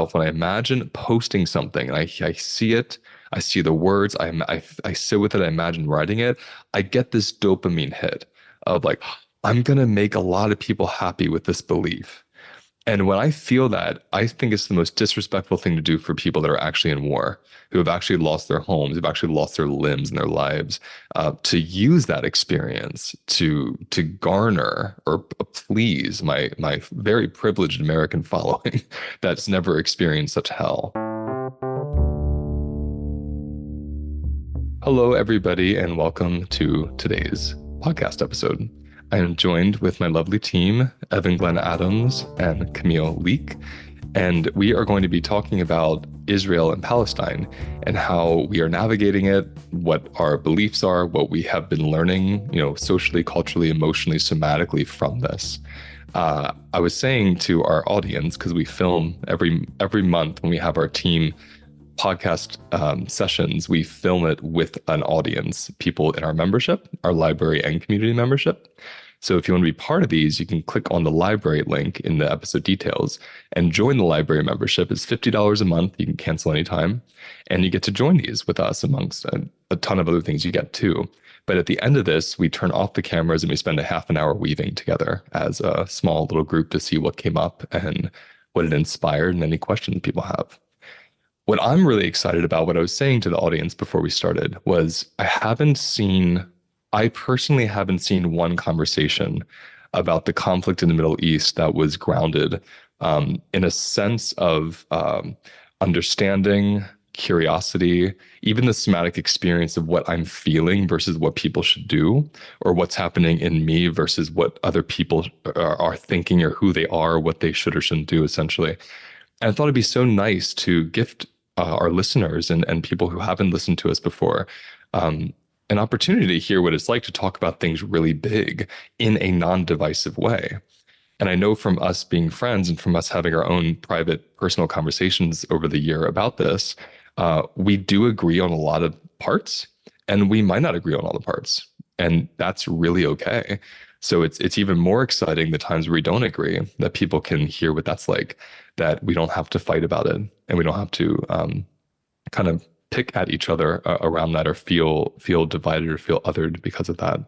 when I imagine posting something and I see it, I see the words, I sit with it, I imagine writing it, I get this dopamine hit of like, I'm gonna make a lot of people happy with this belief. And when I feel that, I think it's the most disrespectful thing to do for people that are actually in war, who have actually lost their homes, who've actually lost their limbs and their lives, to use that experience to garner or please my very privileged American following that's never experienced such hell. Hello, everybody, and welcome to today's podcast episode. I am joined with my lovely team, Evan Glenn Adams and Camille Leek, and we are going to be talking about Israel and Palestine and how we are navigating it, what our beliefs are, what we have been learning, socially, culturally, emotionally, somatically from this. I was saying to our audience, because we film every month when we have our team podcast sessions, we film it with an audience, people in our membership, our library and community membership. So if you want to be part of these, you can click on the library link in the episode details and join the library membership. It's $50 a month. You can cancel anytime. And you get to join these with us amongst a ton of other things you get too. But at the end of this, we turn off the cameras and we spend a half an hour weaving together as a small little group to see what came up and what it inspired and any questions people have. What I'm really excited about, what I was saying to the audience before we started, was I personally haven't seen one conversation about the conflict in the Middle East that was grounded in a sense of understanding, curiosity, even the somatic experience of what I'm feeling versus what people should do, or what's happening in me versus what other people are thinking or who they are, what they should or shouldn't do, essentially. And I thought it'd be so nice to gift our listeners and people who haven't listened to us before an opportunity to hear what it's like to talk about things really big in a non-divisive way. And I know from us being friends and from us having our own private personal conversations over the year about this, we do agree on a lot of parts and we might not agree on all the parts. And that's really okay. So it's even more exciting the times where we don't agree, that people can hear what that's like, that we don't have to fight about it and we don't have to kind of pick at each other around that or feel divided or feel othered because of that.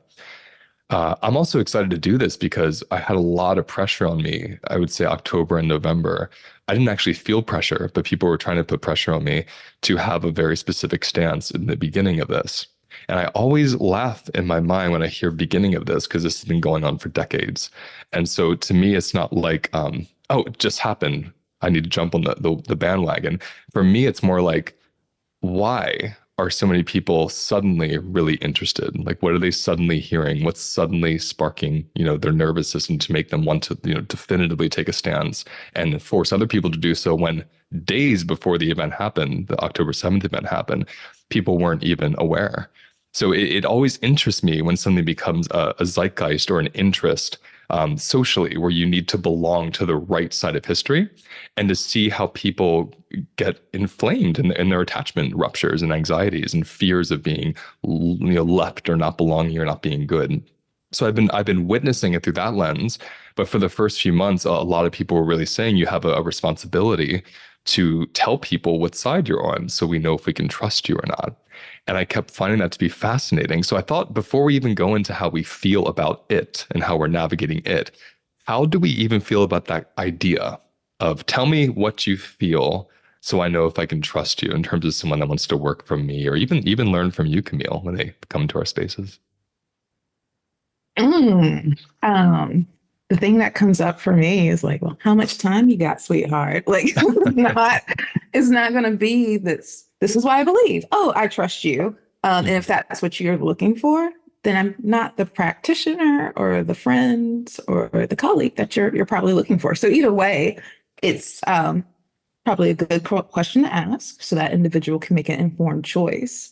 I'm also excited to do this because I had a lot of pressure on me. I would say October and November. I didn't actually feel pressure, but people were trying to put pressure on me to have a very specific stance in the beginning of this. And I always laugh in my mind when I hear beginning of this because this has been going on for decades. And so to me, it's not like, oh, it just happened, I need to jump on the bandwagon. For me, it's more like, why are so many people suddenly really interested? Like, what are they suddenly hearing? What's suddenly sparking, their nervous system to make them want to, definitively take a stance and force other people to do so when days before the event happened, the October 7th event happened, people weren't even aware. So it always interests me when something becomes a zeitgeist or an interest socially, where you need to belong to the right side of history, and to see how people get inflamed in their attachment ruptures and anxieties and fears of being left or not belonging or not being good. So I've been witnessing it through that lens. But for the first few months, a lot of people were really saying you have a responsibility to tell people what side you're on so we know if we can trust you or not. And I kept finding that to be fascinating. So I thought before we even go into how we feel about it and how we're navigating it, how do we even feel about that idea of tell me what you feel so I know if I can trust you in terms of someone that wants to work from me or even learn from you, Camille, when they come into our spaces? Mm, the thing that comes up for me is like, well, how much time you got, sweetheart? Like, it's not going to be this. This is why I believe. Oh, I trust you. And if that's what you're looking for, then I'm not the practitioner or the friend or the colleague that you're probably looking for. So either way, it's probably a good question to ask so that individual can make an informed choice.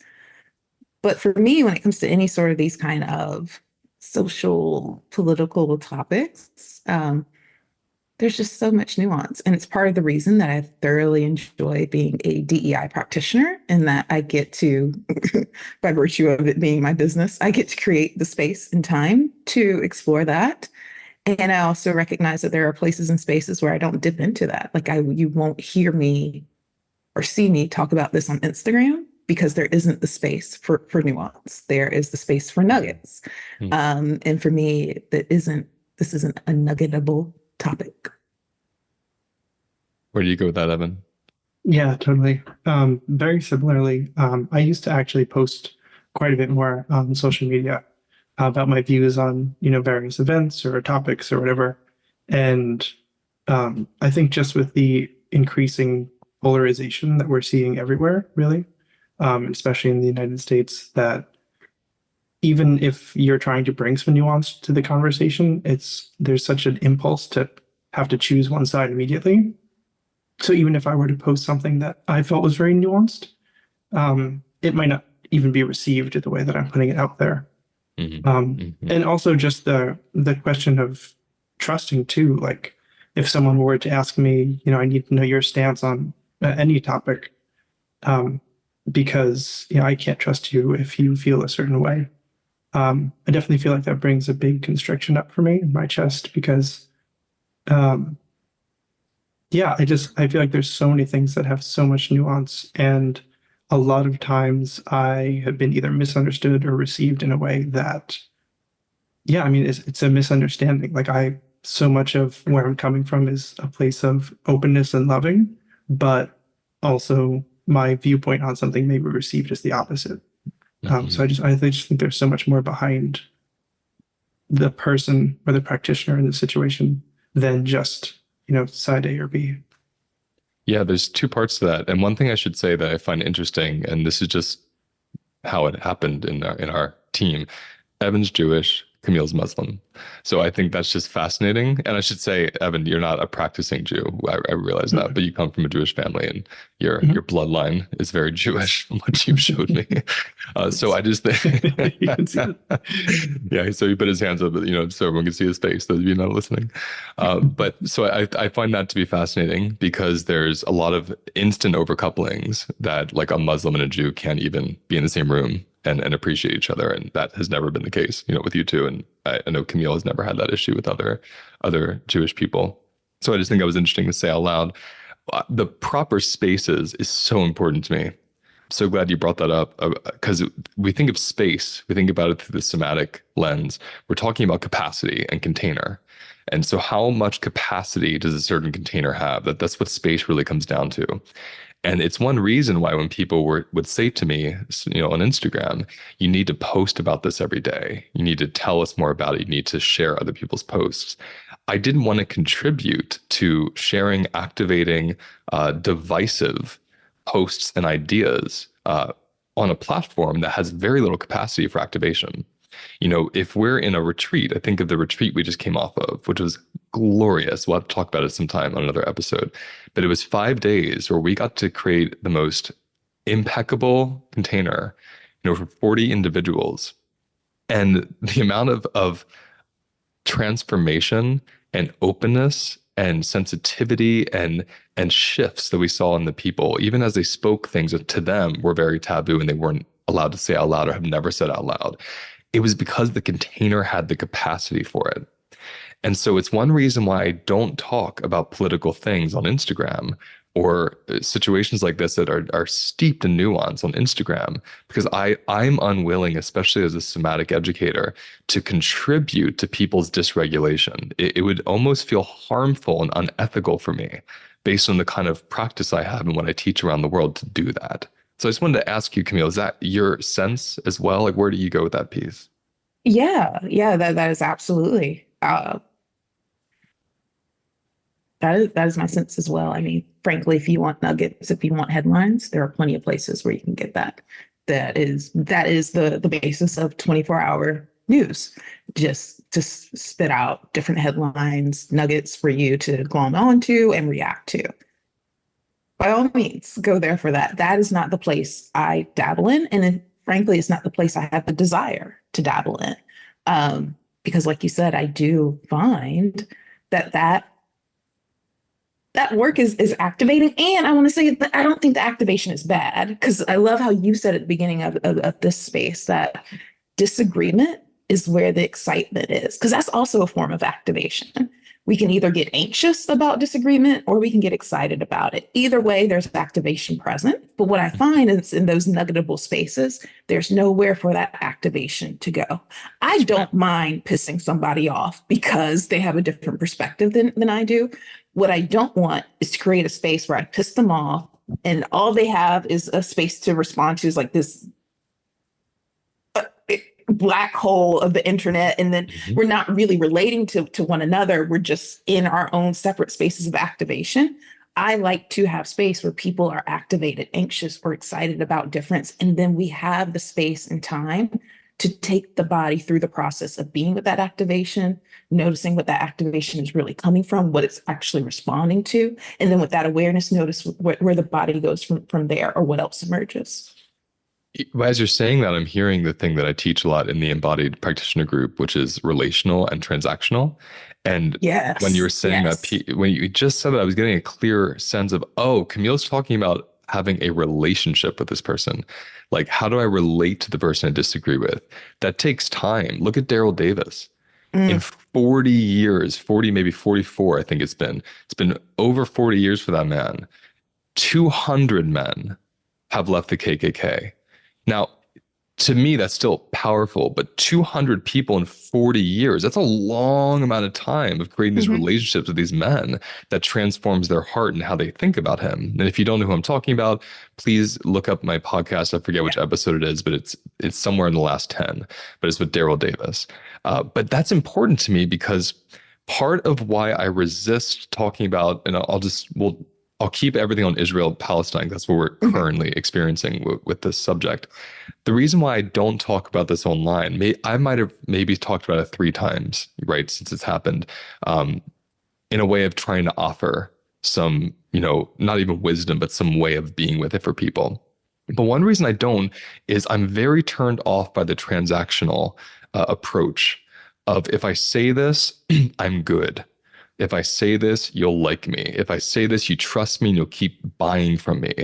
But for me, when it comes to any sort of these kind of social, political topics, there's just so much nuance. And it's part of the reason that I thoroughly enjoy being a DEI practitioner, and that I get to, by virtue of it being my business, I get to create the space and time to explore that And I also recognize that there are places and spaces where I don't dip into that. Like you won't hear me or see me talk about this on Instagram because there isn't the space for nuance. There is the space for nuggets. Hmm. And for me, this isn't a nuggetable topic. Where do you go with that, Evan? Yeah, totally. Very similarly, I used to actually post quite a bit more on social media about my views on, various events or topics or whatever. And I think just with the increasing polarization that we're seeing everywhere, really, especially in the United States, that even if you're trying to bring some nuance to the conversation, there's such an impulse to have to choose one side immediately. So even if I were to post something that I felt was very nuanced, it might not even be received the way that I'm putting it out there. And also just the question of trusting too. Like if someone were to ask me, I need to know your stance on any topic, because I can't trust you if you feel a certain way. I definitely feel like that brings a big constriction up for me in my chest because yeah, I feel like there's so many things that have so much nuance, and a lot of times I have been either misunderstood or received in a way that, yeah, I mean, it's a misunderstanding. Like so much of where I'm coming from is a place of openness and loving, but also my viewpoint on something may be received as the opposite. So I just think there's so much more behind the person or the practitioner in the situation than just side A or B. Yeah, there's two parts to that. And one thing I should say that I find interesting, and this is just how it happened in our team. Evan's Jewish, Camille's Muslim. So I think that's just fascinating. And I should say, Evan, you're not a practicing Jew. I realize that, but you come from a Jewish family and your bloodline is very Jewish from what you showed me. So I just think, yeah, so he put his hands up, so everyone can see his face, those of you not listening. But so I find that to be fascinating because there's a lot of instant overcouplings that like a Muslim and a Jew can't even be in the same room and appreciate each other. And that has never been the case, with you two. And I know Camille has never had that issue with other Jewish people. So I just think that was interesting to say out loud. The proper spaces is so important to me. I'm so glad you brought that up because we think of space, we think about it through the somatic lens. We're talking about capacity and container. And so how much capacity does a certain container have? That's what space really comes down to. And it's one reason why when people would say to me, on Instagram, you need to post about this every day. You need to tell us more about it. You need to share other people's posts. I didn't want to contribute to sharing, activating, divisive posts and ideas on a platform that has very little capacity for activation. If we're in a retreat, I think of the retreat we just came off of, which was glorious. We'll have to talk about it sometime on another episode. But it was 5 days where we got to create the most impeccable container, for 40 individuals. And the amount of transformation and openness and sensitivity and shifts that we saw in the people, even as they spoke things that to them were very taboo and they weren't allowed to say out loud or have never said out loud. It was because the container had the capacity for it. And so it's one reason why I don't talk about political things on Instagram or situations like this that are steeped in nuance on Instagram, because I'm unwilling, especially as a somatic educator, to contribute to people's dysregulation. It would almost feel harmful and unethical for me based on the kind of practice I have and what I teach around the world to do that. So I just wanted to ask you, Camille, is that your sense as well? Like, where do you go with that piece? Yeah, that is absolutely. That is my sense as well. I mean, frankly, if you want nuggets, if you want headlines, there are plenty of places where you can get that. That is the basis of 24-hour news. Just spit out different headlines, nuggets for you to glom onto and react to. By all means, go there for that. That is not the place I dabble in. And then, frankly, it's not the place I have the desire to dabble in. Because like you said, I do find that work is activating. And I want to say that I don't think the activation is bad, because I love how you said at the beginning of this space that disagreement is where the excitement is, because that's also a form of activation. We can either get anxious about disagreement or we can get excited about it. Either way, there's activation present. But what I find is in those nuggetable spaces, there's nowhere for that activation to go. I don't mind pissing somebody off because they have a different perspective than I do. What I don't want is to create a space where I piss them off and all they have is a space to respond to is like this black hole of the internet, and then we're not really relating to one another. We're just in our own separate spaces of activation. I like to have space where people are activated, anxious, or excited about difference, and then we have the space and time to take the body through the process of being with that activation, noticing what that activation is really coming from, what it's actually responding to, and then with that awareness, notice where the body goes from there, or what else emerges. As you're saying that, I'm hearing the thing that I teach a lot in the embodied practitioner group, which is relational and transactional. And Yes, when you were saying that, when you just said that, I was getting a clear sense of, oh, Camille's talking about having a relationship with this person. Like, how do I relate to the person I disagree with? That takes time. Look at Daryl Davis. In 40 years, 40, maybe 44, I think it's been over 40 years for that man. 200 men have left the KKK. Now, to me, that's still powerful, but 200 people in 40 years, that's a long amount of time of creating these relationships with these men that transforms their heart and how they think about him. And if you don't know who I'm talking about, please look up my podcast. I forget which episode it is, but it's somewhere in the last 10, but it's with Daryl Davis. But that's important to me because part of why I resist talking about, and I'll keep everything on Israel-Palestine. That's what we're currently experiencing with this subject. The reason why I don't talk about this online, I might have maybe talked about it 3 times, right, since it's happened, in a way of trying to offer some, not even wisdom, but some way of being with it for people. But one reason I don't is I'm very turned off by the transactional approach of, if I say this, I'm good. If I say this, you'll like me. If I say this, you trust me and you'll keep buying from me.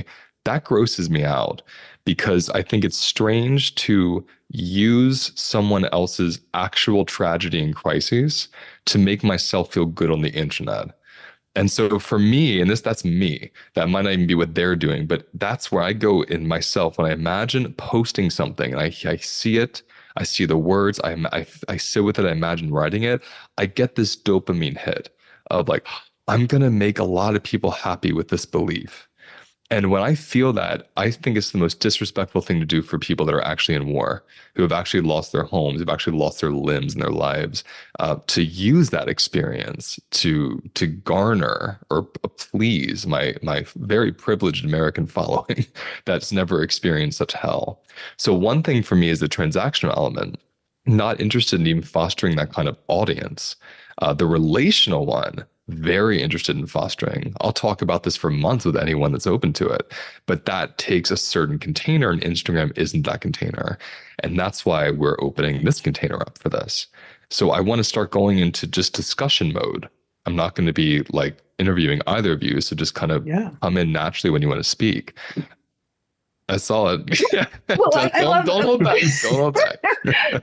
That grosses me out because I think it's strange to use someone else's actual tragedy and crises to make myself feel good on the internet. And so for me, and that's me, that might not even be what they're doing, but that's where I go in myself when I imagine posting something and I see it, I see the words, I sit with it, I imagine writing it, I get this dopamine hit of like, I'm going to make a lot of people happy with this belief. And when I feel that, I think it's the most disrespectful thing to do for people that are actually in war, who have actually lost their homes, who've actually lost their limbs and their lives, to use that experience to garner or please my very privileged American following that's never experienced such hell. So one thing for me is the transactional element, not interested in even fostering that kind of audience. The relational one, very interested in fostering. I'll talk about this for months with anyone that's open to it, but that takes a certain container, and Instagram isn't that container. And that's why we're opening this container up for this. So I want to start going into just discussion mode. I'm not going to be like interviewing either of you. So just kind of come in naturally when you want to speak. I saw it. Well, don't hold back. Don't hold back.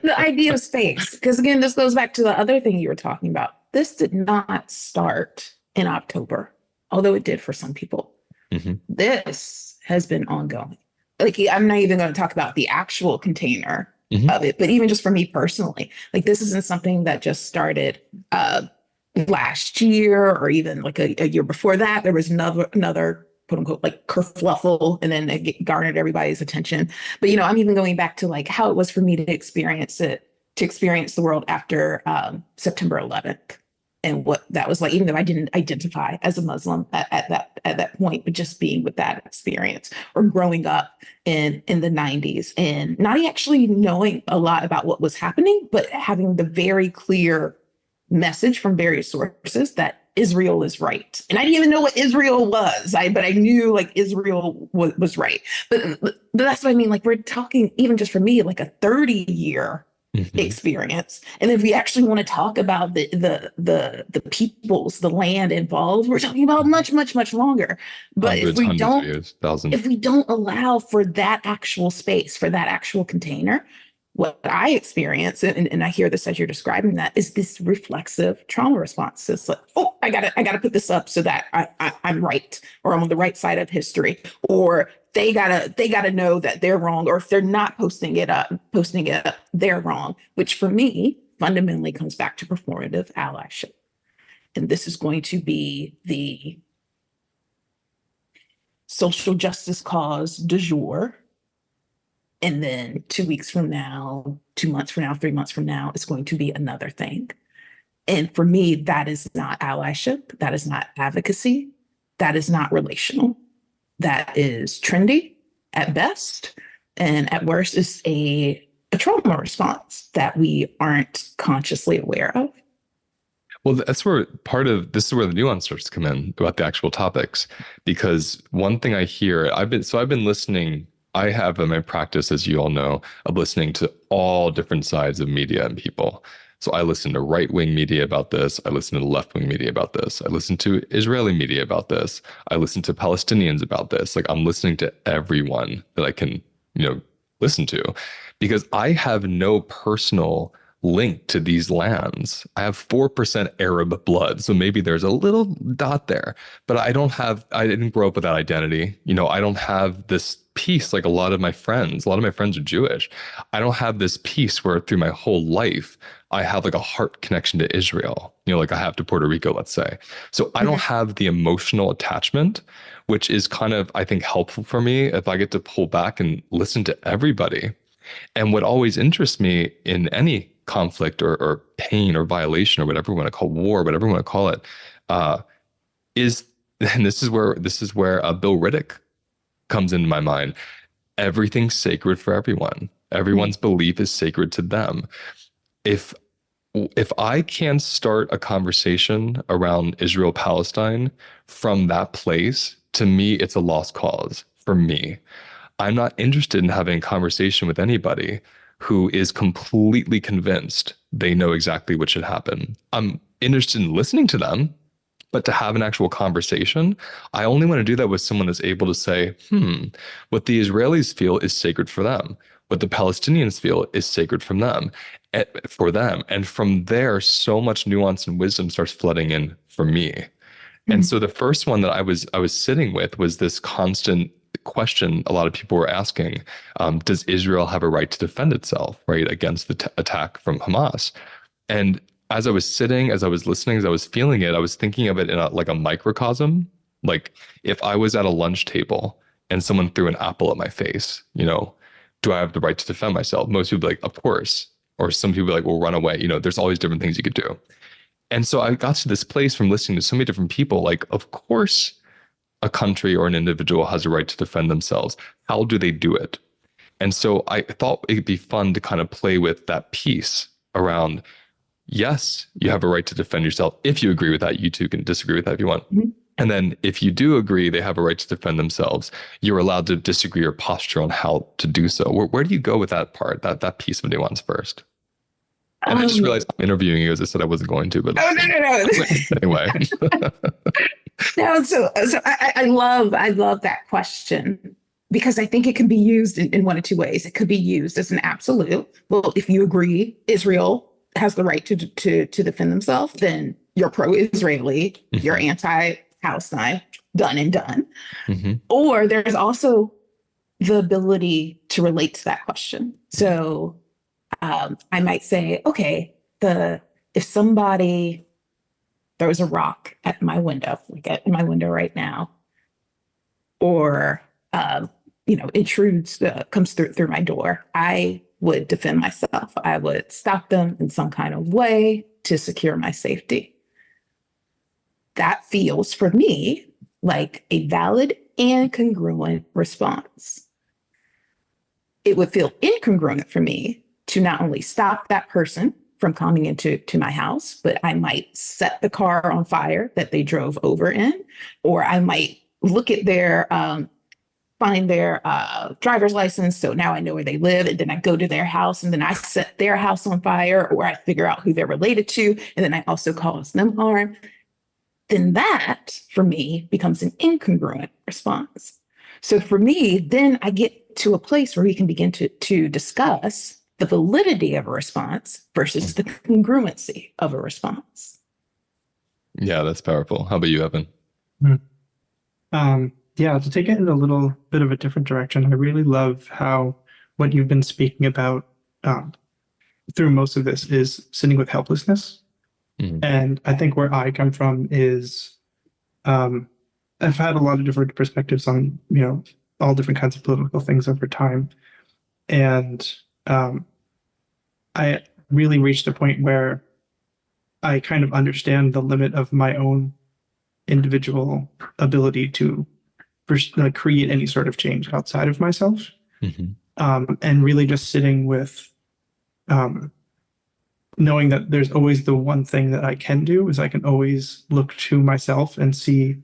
The idea of space, because again, this goes back to the other thing you were talking about. This did not start in October, although it did for some people. This has been ongoing. Like, I'm not even going to talk about the actual container of it, but even just for me personally, like, this isn't something that just started last year or even like a year before that. There was another quote unquote like kerfluffle, and then it garnered everybody's attention. But I'm even going back to like how it was for me to experience the world after September 11th, and what that was like, even though I didn't identify as a Muslim at that point, but just being with that experience, or growing up in the 90s and not actually knowing a lot about what was happening, but having the very clear message from various sources that Israel is right. And I didn't even know what Israel was, but I knew like Israel was right. But that's what I mean. Like, we're talking, even just for me, like a 30-year experience. And if we actually want to talk about the peoples, the land involved, we're talking about much, much, much longer. But Hundreds of years, thousands. if we don't allow for that actual space, for that actual container, what I experience, and I hear this as you're describing that, is this reflexive trauma response. It's like, oh, I gotta put this up so that I'm right, or I'm on the right side of history, or they gotta know that they're wrong, or if they're not posting it up, they're wrong. Which for me fundamentally comes back to performative allyship, and this is going to be the social justice cause du jour. And then 2 weeks from now, 2 months from now, 3 months from now, it's going to be another thing. And for me, that is not allyship. That is not advocacy. That is not relational. That is trendy at best. And at worst, is a trauma response that we aren't consciously aware of. Well, that's where this is where the nuance starts to come in about the actual topics. Because one thing I hear, I've been listening. I have in my practice, as you all know, of listening to all different sides of media and people. So I listen to right-wing media about this. I listen to left-wing media about this. I listen to Israeli media about this. I listen to Palestinians about this. Like, I'm listening to everyone that I can, listen to, because I have no personal link to these lands. I have 4% Arab blood, so maybe there's a little dot there, but I didn't grow up with that identity. I don't have this piece like a lot of my friends. A lot of my friends are Jewish. I don't have this piece where through my whole life, I have like a heart connection to Israel, like I have to Puerto Rico, let's say. So I don't have the emotional attachment, which is kind of, I think, helpful for me if I get to pull back and listen to everybody. And what always interests me in any conflict or pain or violation or whatever we want to call war, whatever we want to call it, is, and this is where Bill Riddick comes into my mind. Everything's sacred for everyone. Everyone's belief is sacred to them. If I can start a conversation around Israel-Palestine from that place, to me, it's a lost cause for me. I'm not interested in having a conversation with anybody who is completely convinced they know exactly what should happen. I'm interested in listening to them, but to have an actual conversation, I only want to do that with someone that's able to say, what the Israelis feel is sacred for them. What the Palestinians feel is sacred for them. And from there, so much nuance and wisdom starts flooding in for me. And so the first one that I was sitting with was this constant question a lot of people were asking, does Israel have a right to defend itself, right, against the attack from Hamas? And as I was sitting, as I was listening, as I was feeling it, I was thinking of it in like a microcosm. Like, if I was at a lunch table and someone threw an apple at my face, do I have the right to defend myself? Most people be like, of course. Or some people be like, well, run away. There's always different things you could do. And so I got to this place from listening to so many different people, like, of course, a country or an individual has a right to defend themselves. How do they do it? And so I thought it'd be fun to kind of play with that piece around, yes, you have a right to defend yourself. If you agree with that, you too can disagree with that if you want. And then if you do agree they have a right to defend themselves, you're allowed to disagree or posture on how to do so. Where do you go with that part, that piece of nuance first? And I just realized I'm interviewing you, as I said I wasn't going to, but no. Anyway. No, so I love that question, because I think it can be used in one of two ways. It could be used as an absolute. Well, if you agree Israel has the right to defend themselves, then you're pro-Israeli, you're anti-Palestine, done and done. Or there's also the ability to relate to that question. So I might say, okay, if somebody throws a rock at my window, like at my window right now, or intrudes, comes through my door, I would defend myself. I would stop them in some kind of way to secure my safety. That feels for me like a valid and congruent response. It would feel incongruent for me to not only stop that person from coming into my house, but I might set the car on fire that they drove over in, or I might look at find their driver's license. So now I know where they live. And then I go to their house and then I set their house on fire, or I figure out who they're related to. And then I also cause them harm. Then that for me becomes an incongruent response. So for me, then I get to a place where we can begin to discuss the validity of a response versus the congruency of a response. Yeah, that's powerful. How about you, Evan? Yeah, to take it in a little bit of a different direction, I really love how what you've been speaking about through most of this is sitting with helplessness. Mhm. And I think where I come from is I've had a lot of different perspectives on, all different kinds of political things over time. And I really reached a point where I kind of understand the limit of my own individual ability to create any sort of change outside of myself. Mhm. And really just sitting with um, knowing that there's always the one thing that I can do is I can always look to myself and see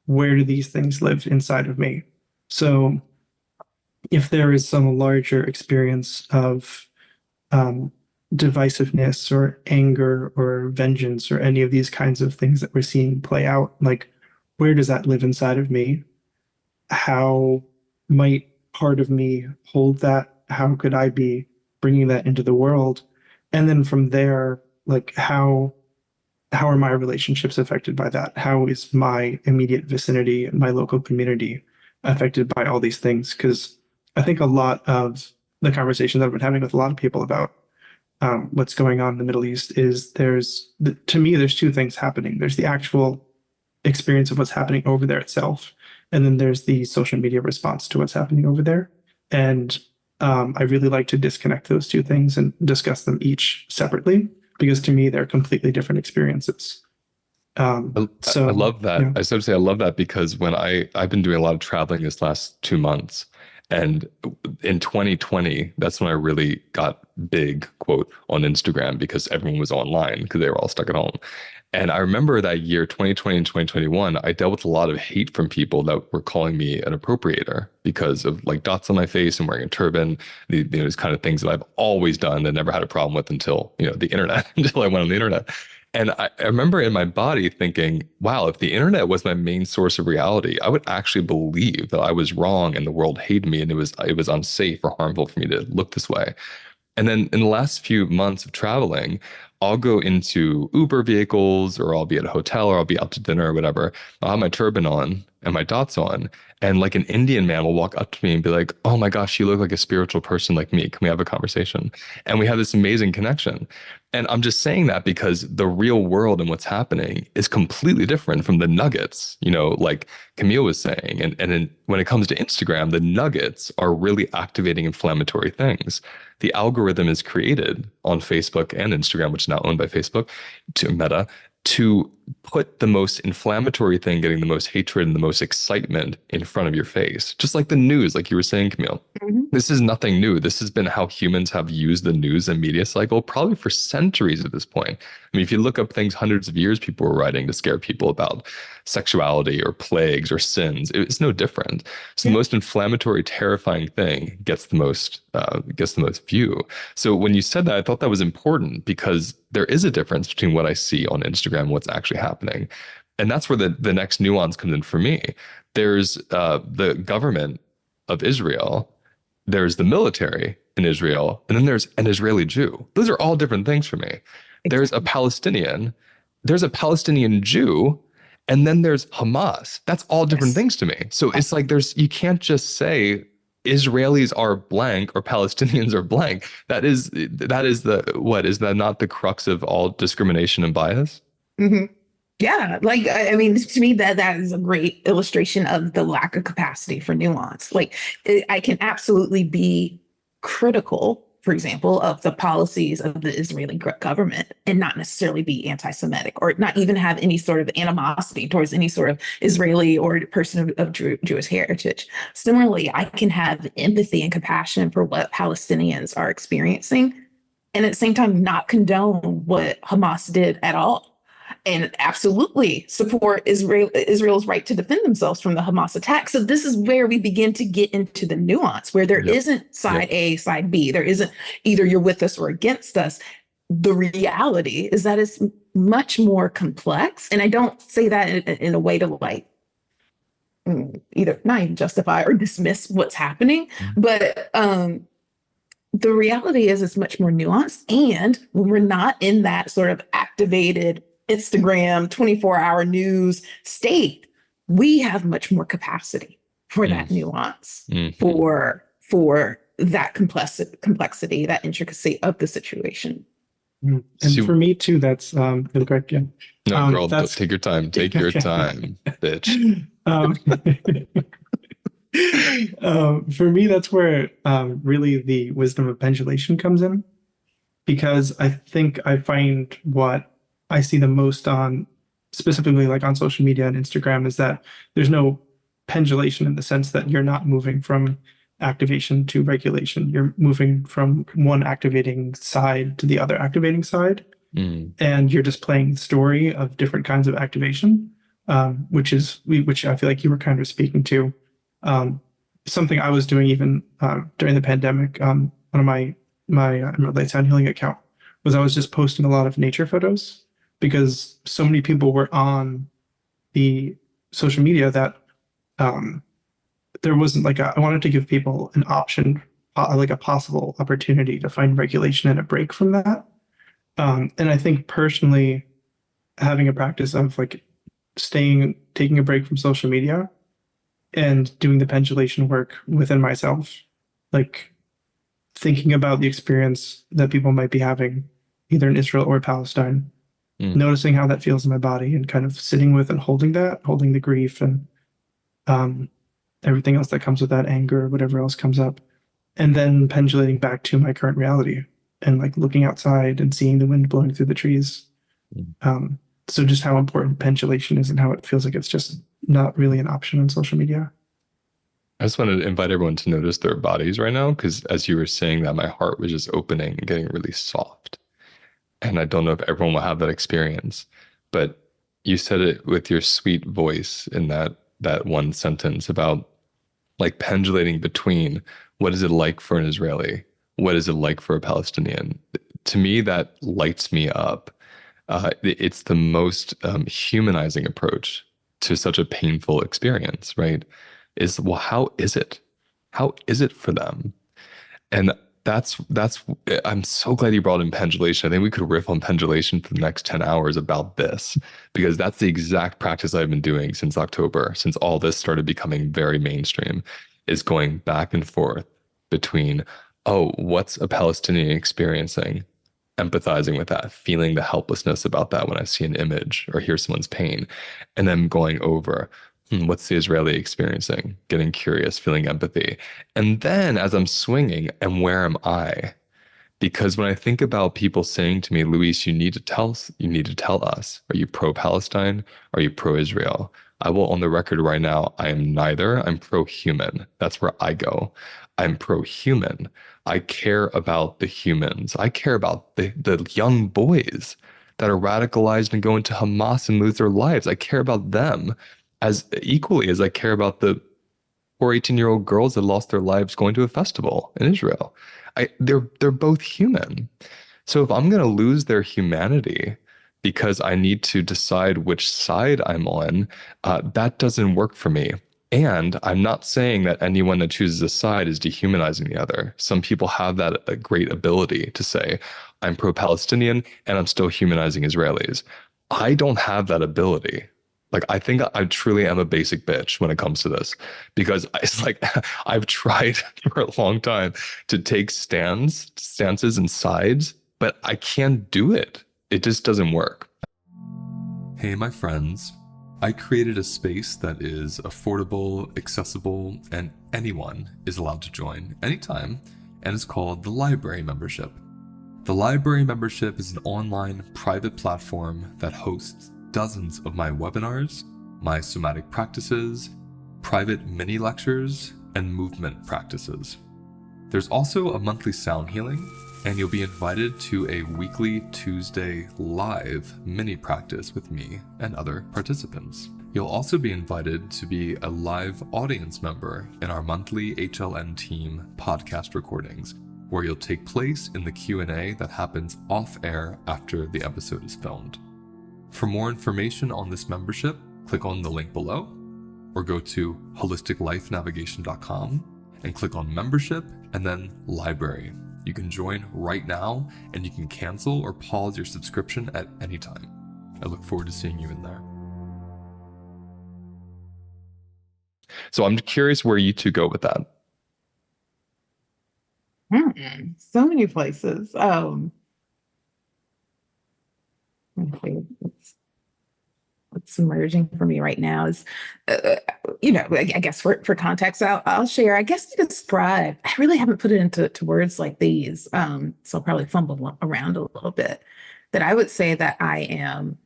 where do these things live inside of me. So if there is some larger experience of um, divisiveness or anger or vengeance or any of these kinds of things that we're seeing play out, like where does that live inside of me? How might part of me hold that? How could I be bringing that into the world? And then from there, like how are my relationships affected by that? How is my immediate vicinity, my local community affected by all these things? Because I think a lot of the conversations I've been having with a lot of people about what's going on in the Middle East is to me, there's two things happening. There's the actual experience of what's happening over there itself, and then there's the social media response to what's happening over there. And I really like to disconnect those two things and discuss them each separately because to me they're completely different experiences. I love that. Yeah. I started to say I love that because when I've been doing a lot of traveling this last 2 months, and in 2020, that's when I really got big, quote, on Instagram because everyone was online because they were all stuck at home. And I remember that year, 2020 and 2021, I dealt with a lot of hate from people that were calling me an appropriator because of like dots on my face and wearing a turban, these kind of things that I've always done and never had a problem with until, the internet, until I went on the internet. And I remember in my body thinking, wow, if the internet was my main source of reality, I would actually believe that I was wrong and the world hated me and it was unsafe or harmful for me to look this way. And then in the last few months of traveling, I'll go into Uber vehicles or I'll be at a hotel or I'll be out to dinner or whatever. I'll have my turban on and my dots on. And like an Indian man will walk up to me and be like, oh my gosh, you look like a spiritual person like me. Can we have a conversation? And we have this amazing connection. And I'm just saying that because the real world and what's happening is completely different from the nuggets, like Camille was saying. And when it comes to Instagram, the nuggets are really activating inflammatory things. The algorithm is created on Facebook and Instagram, which is now owned by Facebook, to Meta, to put the most inflammatory thing getting the most hatred and the most excitement in front of your face. Just like the news, like you were saying, Camille. Mm-hmm. This is nothing new. This has been how humans have used the news and media cycle probably for centuries at this point. I mean, if you look up things hundreds of years people were writing to scare people about sexuality or plagues or sins, it's no different. So the most inflammatory, terrifying thing gets the most view. So when you said that, I thought that was important because there is a difference between what I see on Instagram and what's actually happening. And that's where the next nuance comes in for me. There's the government of Israel, there's the military in Israel, and then there's an Israeli Jew. Those are all different things for me. There's a Palestinian, there's a Palestinian Jew, and then there's Hamas. That's all different things to me. So it's like you can't just say Israelis are blank or Palestinians are blank. That is what is that not the crux of all discrimination and bias? Mm-hmm. Yeah, like I mean, to me that is a great illustration of the lack of capacity for nuance. Like I can absolutely be critical, for example, of the policies of the Israeli government and not necessarily be anti-Semitic or not even have any sort of animosity towards any sort of Israeli or person of Jewish heritage. Similarly, I can have empathy and compassion for what Palestinians are experiencing and at the same time not condone what Hamas did at all and absolutely support Israel's right to defend themselves from the Hamas attack. So this is where we begin to get into the nuance where there isn't side A, side B. There isn't either you're with us or against us. The reality is that it's much more complex. And I don't say that in a way to like either not even justify or dismiss what's happening, but the reality is it's much more nuanced. And when we're not in that sort of activated Instagram 24-hour news state, we have much more capacity for that nuance, for that complexity, that intricacy of the situation. And See, for me too, that's really great. Yeah. no, girl, That's take your time. Take your time, bitch. For me, that's where really the wisdom of pendulation comes in, because I think I find what I see the most on, specifically like on social media and Instagram, is that there's no pendulation in the sense that you're not moving from activation to regulation. You're moving from one activating side to the other activating side, and you're just playing the story of different kinds of activation, which I feel like you were kind of speaking to. Something I was doing even during the pandemic, one of my Late Sound Healing account, was I was just posting a lot of nature photos, because so many people were on the social media that there wasn't like I wanted to give people an option, like a possible opportunity to find regulation and a break from that. And I think personally, having a practice of like taking a break from social media and doing the pendulation work within myself, like thinking about the experience that people might be having either in Israel or Palestine, noticing how that feels in my body, and kind of sitting with and holding the grief and everything else that comes with that, anger, whatever else comes up, and then pendulating back to my current reality and like looking outside and seeing the wind blowing through the trees. So just how important pendulation is and how it feels like it's just not really an option on social media. I just wanted to invite everyone to notice their bodies right now, because as you were saying that, my heart was just opening and getting really soft. And I don't know if everyone will have that experience, but you said it with your sweet voice in that one sentence about like pendulating between what is it like for an Israeli, what is it like for a Palestinian. To me, that lights me up. It's the most humanizing approach to such a painful experience, right? Well, how is it? How is it for them? And that's I'm so glad you brought in pendulation. I think we could riff on pendulation for the next 10 hours about this, because that's the exact practice I've been doing since October, since all this started becoming very mainstream, is going back and forth between, oh, what's a Palestinian experiencing? Empathizing with that, feeling the helplessness about that when I see an image or hear someone's pain, and then going over, what's the Israeli experiencing? Getting curious, feeling empathy. And then as I'm swinging, and where am I? Because when I think about people saying to me, Luis, you need to tell us, are you pro-Palestine? Are you pro-Israel? I will, on the record right now, I am neither. I'm pro-human. That's where I go. I'm pro-human. I care about the humans. I care about the young boys that are radicalized and go into Hamas and lose their lives. I care about them as equally as I care about the poor 18-year-old girls that lost their lives going to a festival in Israel. They're both human. So if I'm going to lose their humanity because I need to decide which side I'm on, that doesn't work for me. And I'm not saying that anyone that chooses a side is dehumanizing the other. Some people have that a great ability to say, I'm pro-Palestinian and I'm still humanizing Israelis. I don't have that ability. Like, I think I truly am a basic bitch when it comes to this, because it's like I've tried for a long time to take stances and sides, but I can't do it. It just doesn't work. Hey, my friends. I created a space that is affordable, accessible, and anyone is allowed to join anytime, and it's called the Library Membership. The Library Membership is an online private platform that hosts dozens of my webinars, my somatic practices, private mini lectures, and movement practices. There's also a monthly sound healing, and you'll be invited to a weekly Tuesday live mini practice with me and other participants. You'll also be invited to be a live audience member in our monthly HLN team podcast recordings, where you'll take place in the Q&A that happens off air after the episode is filmed. For more information on this membership, click on the link below, or go to holisticlifenavigation.com and click on membership and then library. You can join right now, and you can cancel or pause your subscription at any time. I look forward to seeing you in there. So I'm curious where you two go with that. So many places. Let me see. What's emerging for me right now is, I guess for context, I'll share. I guess to describe, I really haven't put it into words like these, so I'll probably fumble around a little bit. That I would say that I am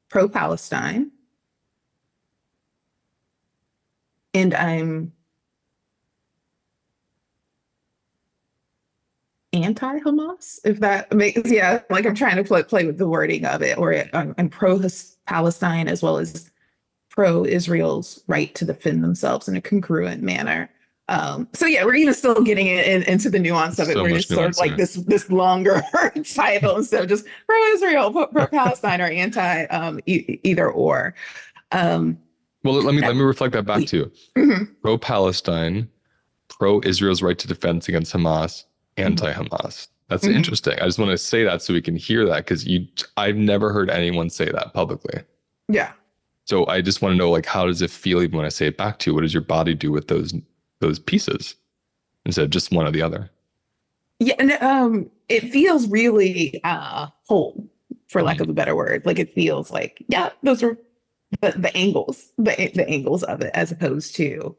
pro-Palestine, and I'm anti-Hamas, if that makes, yeah, like I'm trying to play with the wording of it, or I'm pro-Palestine as well as pro-Israel's right to defend themselves in a congruent manner. So yeah, we're even still getting into the nuance of it. So We're much just sort of nuance like there. this longer title instead of just pro-Israel, pro-Palestine, or anti either or. Well, let me reflect that back to you. Mhm. Pro-Palestine, pro-Israel's right to defense against Hamas, anti-Hamas. That's Mhm. interesting. I just want to say that so we can hear that, because I've never heard anyone say that publicly. Yeah. So I just want to know, like, how does it feel even when I say it back to you? What does your body do with those pieces instead of just one or the other? Yeah, and it feels really whole, for lack of a better word. Like it feels like, yeah, those are the angles, the angles of it, as opposed to,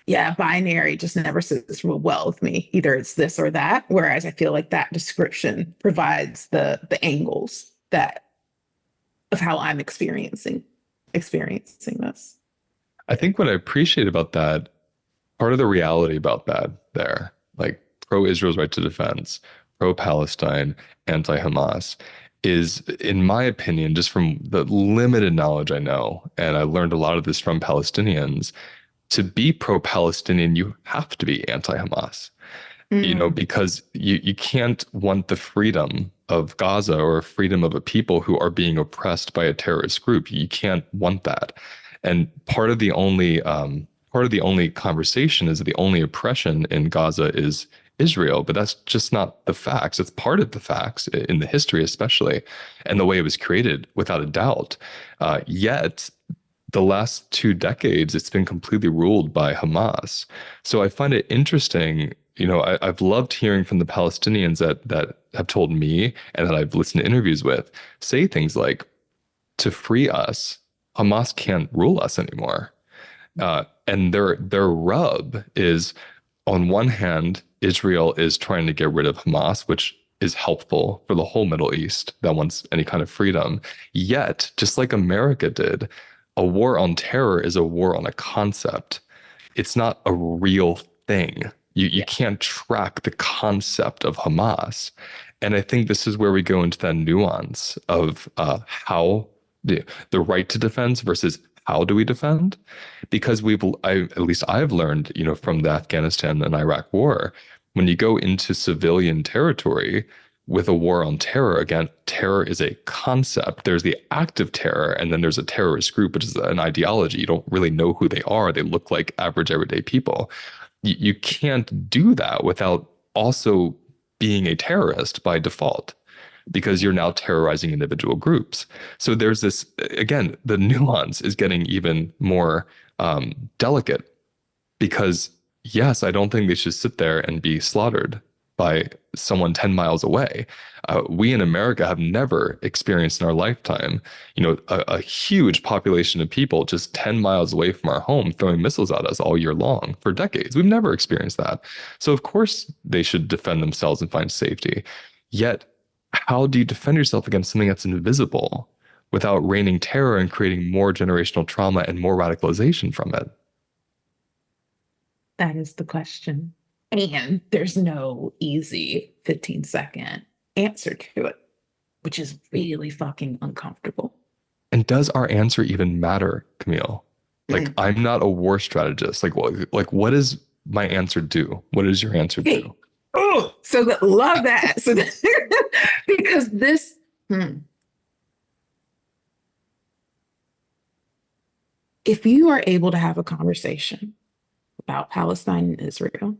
yeah, binary just never sits real well with me. Either it's this or that. Whereas I feel like that description provides the angles that of how I'm experiencing this. I think what I appreciate about that, part of the reality about that there, like pro-Israel's right to defense, pro-Palestine, anti-Hamas, is, in my opinion, just from the limited knowledge I know, and I learned a lot of this from Palestinians, to be pro-Palestinian, you have to be anti-Hamas. Because you can't want the freedom of Gaza or freedom of a people who are being oppressed by a terrorist group. You can't want that. And part of the only conversation is that the only oppression in Gaza is Israel, but that's just not the facts. It's part of the facts in the history, especially, and the way it was created, without a doubt. Yet the last 2 decades, it's been completely ruled by Hamas. So I find it interesting. I've loved hearing from the Palestinians that have told me, and that I've listened to interviews with, say things like, to free us, Hamas can't rule us anymore. And their rub is, on one hand, Israel is trying to get rid of Hamas, which is helpful for the whole Middle East that wants any kind of freedom. Yet, just like America did, a war on terror is a war on a concept. It's not a real thing. You can't track the concept of Hamas. And I think this is where we go into that nuance of how the right to defense versus how do we defend? Because at least I've learned, from the Afghanistan and Iraq war, when you go into civilian territory with a war on terror, again, terror is a concept. There's the act of terror, and then there's a terrorist group, which is an ideology. You don't really know who they are. They look like average, everyday people. You can't do that without also being a terrorist by default, because you're now terrorizing individual groups. So there's this, again, the nuance is getting even more delicate, because yes, I don't think they should sit there and be slaughtered by someone 10 miles away. We in America have never experienced in our lifetime, a huge population of people just 10 miles away from our home throwing missiles at us all year long for decades. We've never experienced that. So of course they should defend themselves and find safety. Yet, how do you defend yourself against something that's invisible without raining terror and creating more generational trauma and more radicalization from it? That is the question. And there's no easy 15-second answer to it, which is really fucking uncomfortable. And does our answer even matter, Camille? Like, I'm not a war strategist. What does my answer do? What does your answer do? Oh, love that. Because this, if you are able to have a conversation about Palestine and Israel,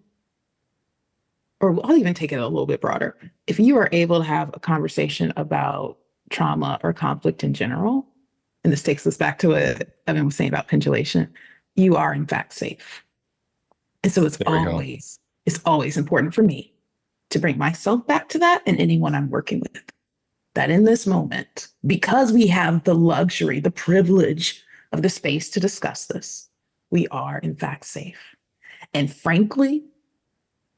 or I'll even take it a little bit broader. If you are able to have a conversation about trauma or conflict in general, and this takes us back to what Evan was saying about pendulation, you are in fact safe. And so it's always important for me to bring myself back to that and anyone I'm working with. That in this moment, because we have the luxury, the privilege of the space to discuss this, we are in fact safe. And frankly,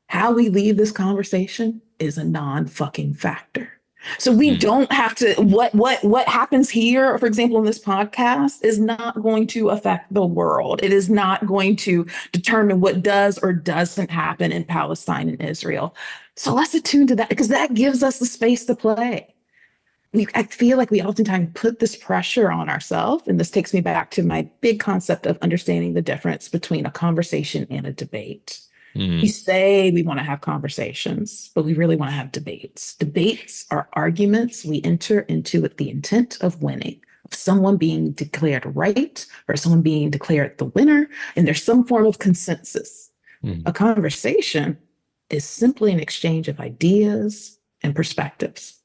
how we leave this conversation is a non-fucking factor. So we don't have to, what happens here, for example, in this podcast is not going to affect the world. It is not going to determine what does or doesn't happen in Palestine and Israel. So let's attune to that, because that gives us the space to play. I feel like we oftentimes put this pressure on ourselves. And this takes me back to my big concept of understanding the difference between a conversation and a debate. We say we want to have conversations, but we really want to have debates. Debates are arguments we enter into with the intent of winning, of someone being declared right or someone being declared the winner, and there's some form of consensus. A conversation is simply an exchange of ideas and perspectives,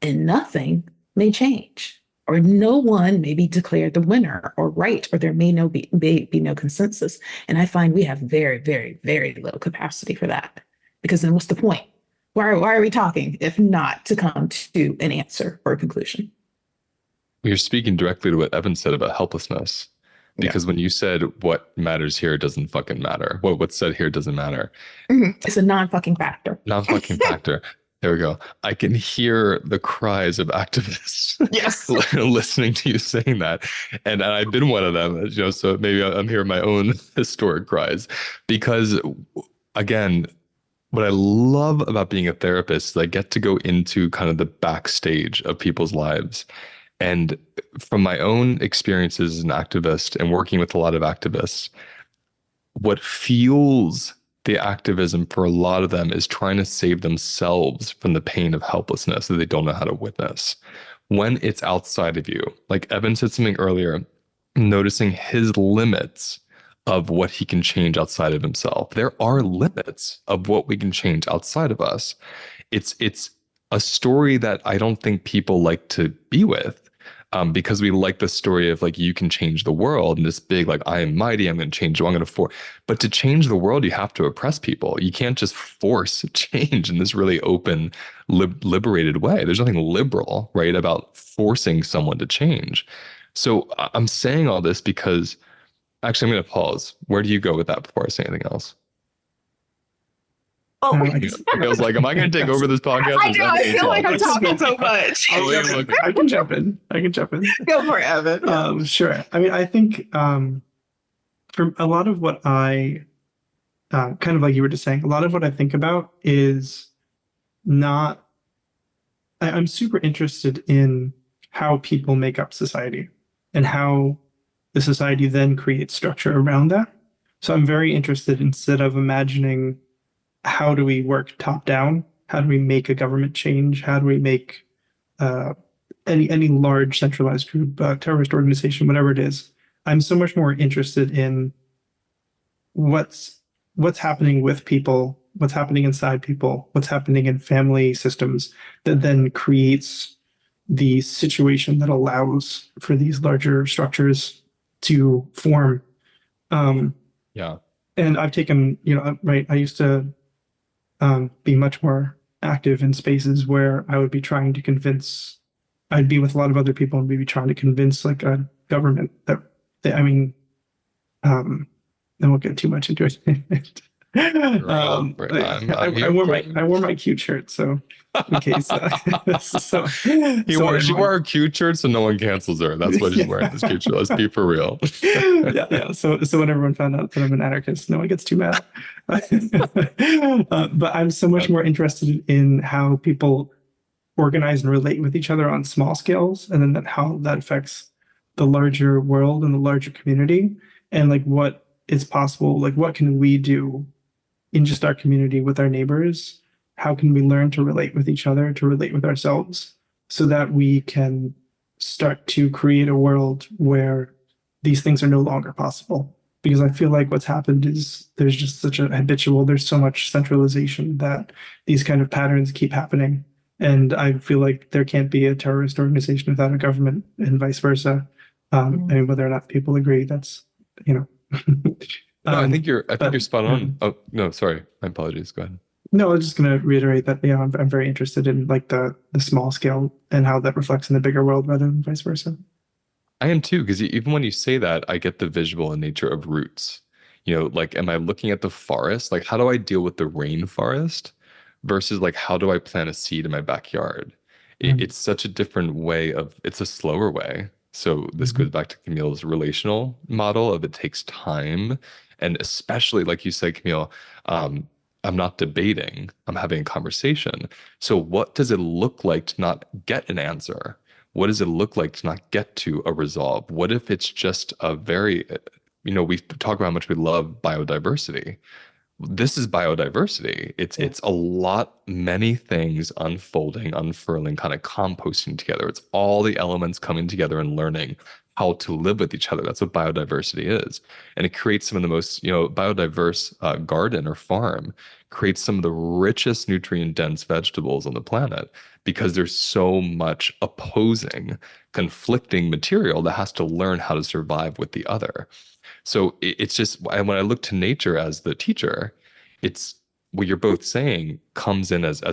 and nothing may change, or no one may be declared the winner or right, or there may be no consensus. And I find we have very, very, very little capacity for that. Because then what's the point? Why are we talking if not to come to an answer or a conclusion? You're speaking directly to what Evan said about helplessness. Because when you said what matters here doesn't fucking matter. What's said here doesn't matter. It's a non-fucking factor. Non-fucking factor. There we go. I can hear the cries of activists Yes. listening to you saying that. And I've been one of them, so maybe I'm hearing my own historic cries. Because again, what I love about being a therapist is I get to go into kind of the backstage of people's lives. And from my own experiences as an activist and working with a lot of activists, what fuels the activism for a lot of them is trying to save themselves from the pain of helplessness that they don't know how to witness. When it's outside of you, like Evan said something earlier, noticing his limits of what he can change outside of himself. There are limits of what we can change outside of us. It's a story that I don't think people like to be with. Because we like the story of like, you can change the world and this big, like, I am mighty, I'm going to change you, I'm going to force. But to change the world, you have to oppress people. You can't just force change in this really open, liberated way. There's nothing liberal, right, about forcing someone to change. So I'm saying all this because, actually, I'm going to pause. Where do you go with that before I say anything else? Oh, I was like, am I going to take over this podcast? I know. I feel like I'm talking so much. I can jump in. Go for it, Evan. Sure. I mean, I think for a lot of what I kind of like you were just saying, a lot of what I think about is not. I'm super interested in how people make up society and how the society then creates structure around that. So I'm very interested, instead of imagining how do we work top down, how do we make a government change, how do we make any large centralized group, terrorist organization, whatever it is. I'm so much more interested in what's happening with people, what's happening inside people, what's happening in family systems that then creates the situation that allows for these larger structures to form. Yeah. And I've taken, right, I used to be much more active in spaces where I would be trying to convince, I'd be with a lot of other people and we'd be trying to convince like a government that I won't get too much into it. I wore my cute shirt, so in case. She wore her cute shirt, so no one cancels her. That's why she's wearing this cute shirt. Let's be for real. Yeah. So when everyone found out that I'm an anarchist, no one gets too mad. But I'm so much more interested in how people organize and relate with each other on small scales, and then how that affects the larger world and the larger community, and like what is possible. Like, what can we do in just our community with our neighbors? How can we learn to relate with each other, to relate with ourselves, so that we can start to create a world where these things are no longer possible? because I feel like what's happened is there's just such a habitual, there's so much centralization that these kind of patterns keep happening. And I feel like there can't be a terrorist organization without a government and vice versa. I mean, whether or not people agree, that's, you know. No, I think you're But spot on. Oh, no, sorry. My apologies. Go ahead. no, I was just going to reiterate that, you know, I'm very interested in like the small scale and how that reflects in the bigger world rather than vice versa. I am too, because even when you say that, I get the visual in nature of roots. You know, like, am I looking at the forest? Like, how do I deal with the rainforest versus like, how do I plant a seed in my backyard? Mhm. It's such a different way it's a slower way. So this goes Mhm. back to Camille's relational model of it takes time. And especially, like you said, Camille, um, I'm not debating, I'm having a conversation. So what does it look like to not get an answer? What does it look like to not get to a resolve? What if it's just a very, we talk about how much we love biodiversity. This is biodiversity. Yeah. It's a lot, many things unfolding, unfurling, kind of composting together. It's all the elements coming together and learning how to live with each other. That's what biodiversity is. And it creates some of the most, biodiverse garden or farm creates some of the richest nutrient dense vegetables on the planet because there's so much opposing, conflicting material that has to learn how to survive with the other. So it's just when I look to nature as the teacher, it's what you're both saying comes in as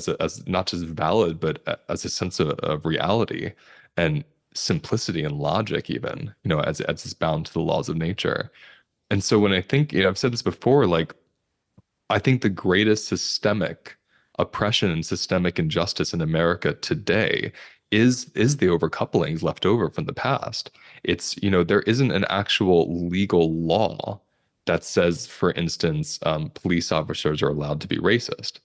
not just valid, but as a sense of reality and simplicity and logic, even, as it's bound to the laws of nature. And so when I think, I've said this before, like I think the greatest systemic oppression and systemic injustice in America today is the overcouplings left over from the past. It's, there isn't an actual legal law that says, for instance, police officers are allowed to be racist.